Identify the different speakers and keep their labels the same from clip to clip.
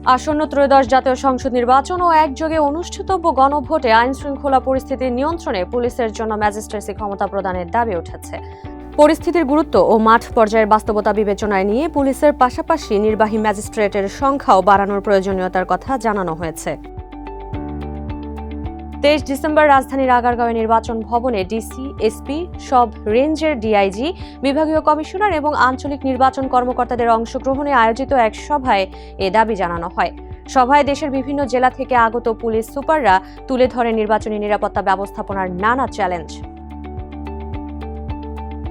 Speaker 1: আসন্ন ত্রয়োদশ জাতীয় সংসদ নির্বাচন ও একযোগে অনুষ্ঠিতব্য গণভোটে আইন শৃঙ্খলা পরিস্থিতি নিয়ন্ত্রণে পুলিশের জন্য ম্যাজিস্ট্রেসি ক্ষমতা প্রদানের দাবি উঠেছে। পরিস্থিতির গুরুত্ব ও মাঠ পর্যায়ের বাস্তবতা বিবেচনায় নিয়ে পুলিশের পাশাপাশি নির্বাহী ম্যাজিস্ট্রেটের সংখ্যাও বাড়ানোর প্রয়োজনীয়তার কথা জানানো হয়েছে। 23 ডিসেম্বর রাজধানীর আগারগাঁওয়ে নির্বাচন ভবনে ডিসি, এসপি, সব রেঞ্জের ডিআইজি, বিভাগীয় কমিশনার এবং আঞ্চলিক নির্বাচন কর্মকর্তাদের অংশগ্রহণে আয়োজিত এক সভায় এ দাবি জানানো হয়। সভায় দেশের বিভিন্ন জেলা থেকে আগত পুলিশ সুপাররা তুলে ধরে নির্বাচনী নিরাপত্তা ব্যবস্থাপনার নানা চ্যালেঞ্জ।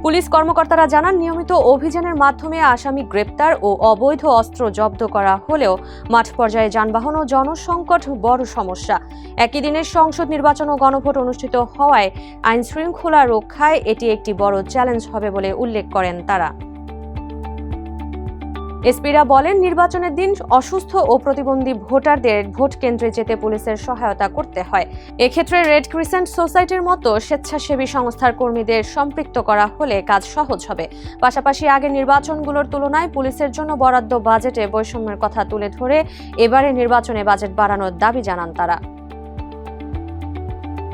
Speaker 1: পুলিশ কর্মকর্তারা জানান, নিয়মিত অভিযানের মাধ্যমে আসামি গ্রেপ্তার ও অবৈধ অস্ত্র জব্দ করা হলেও মাঠ পর্যায়ে যানবাহন ও জনসংকট বড় সমস্যা। একই দিনে সংসদ নির্বাচন ও গণভোট অনুষ্ঠিত হওয়ায় আইন শৃঙ্খলা রক্ষায় এটি একটি বড় চ্যালেঞ্জ হবে বলে উল্লেখ করেন তারা। এসপিরা বলেন, নির্বাচনের দিন অসুস্থ ও প্রতিবন্ধী ভোটারদের ভোট কেন্দ্রে যেতে পুলিশের সহায়তা করতে হয়। এক্ষেত্রে রেড ক্রিসেন্ট সোসাইটির মতো স্বেচ্ছাসেবী সংস্থার কর্মীদের সম্পৃক্ত করা হলে কাজ সহজ হবে। পাশাপাশি আগের নির্বাচনগুলোর তুলনায় পুলিশের জন্য বরাদ্দ বাজেটে বৈষম্যের কথা তুলে ধরে এবারে নির্বাচনে বাজেট বাড়ানোর দাবি জানান তারা।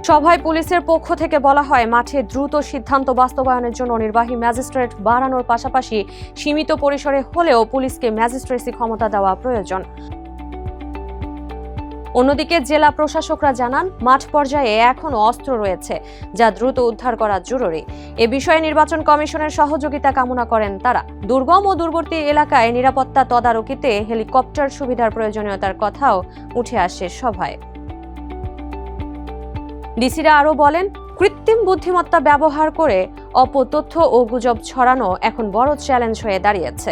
Speaker 1: সভায় পুলিশের পক্ষ থেকে বলা হয়, মাঠে দ্রুত সিদ্ধান্ত বাস্তবায়নের জন্য নির্বাহী ম্যাজিস্ট্রেট বাড়ানোর পাশাপাশি সীমিত পরিসরে হলেও পুলিশকে ম্যাজিস্ট্রেসি ক্ষমতা দেওয়া প্রয়োজন। অন্যদিকে জেলা প্রশাসকরা জানান, মাঠ পর্যায়ে এখনও অস্ত্র রয়েছে, যা দ্রুত উদ্ধার করা জরুরি। এ বিষয়ে নির্বাচন কমিশনের সহযোগিতা কামনা করেন তারা। দুর্গম ও দূরবর্তী এলাকায় নিরাপত্তা তদারকিতে হেলিকপ্টার সুবিধার প্রয়োজনীয়তার কথাও উঠে আসে সভায়। ডিসিরা আরও বলেন, কৃত্রিম বুদ্ধিমত্তা ব্যবহার করে অপতথ্য ও গুজব ছড়ানো এখন বড় চ্যালেঞ্জ হয়ে দাঁড়িয়েছে।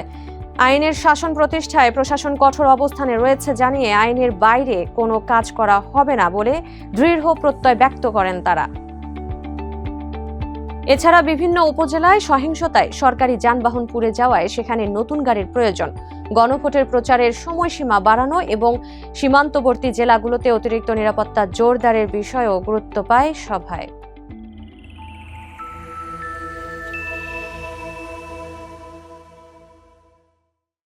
Speaker 1: আইনের শাসন প্রতিষ্ঠায় প্রশাসন কঠোর অবস্থানে রয়েছে জানিয়ে আইনের বাইরে কোনো কাজ করা হবে না বলে দৃঢ় প্রত্যয় ব্যক্ত করেন তারা। এছাড়া বিভিন্ন উপজেলায় সহিংসতায় সরকারি যানবাহন পুড়ে যাওয়ায় সেখানে নতুন গাড়ির প্রয়োজন। গণভোটের প্রচারের সময়সীমা বাড়ানো এবং সীমান্তবর্তী জেলাগুলোতে অতিরিক্ত নিরাপত্তা জোরদারের বিষয়েও গুরুত্ব পায় সভায়।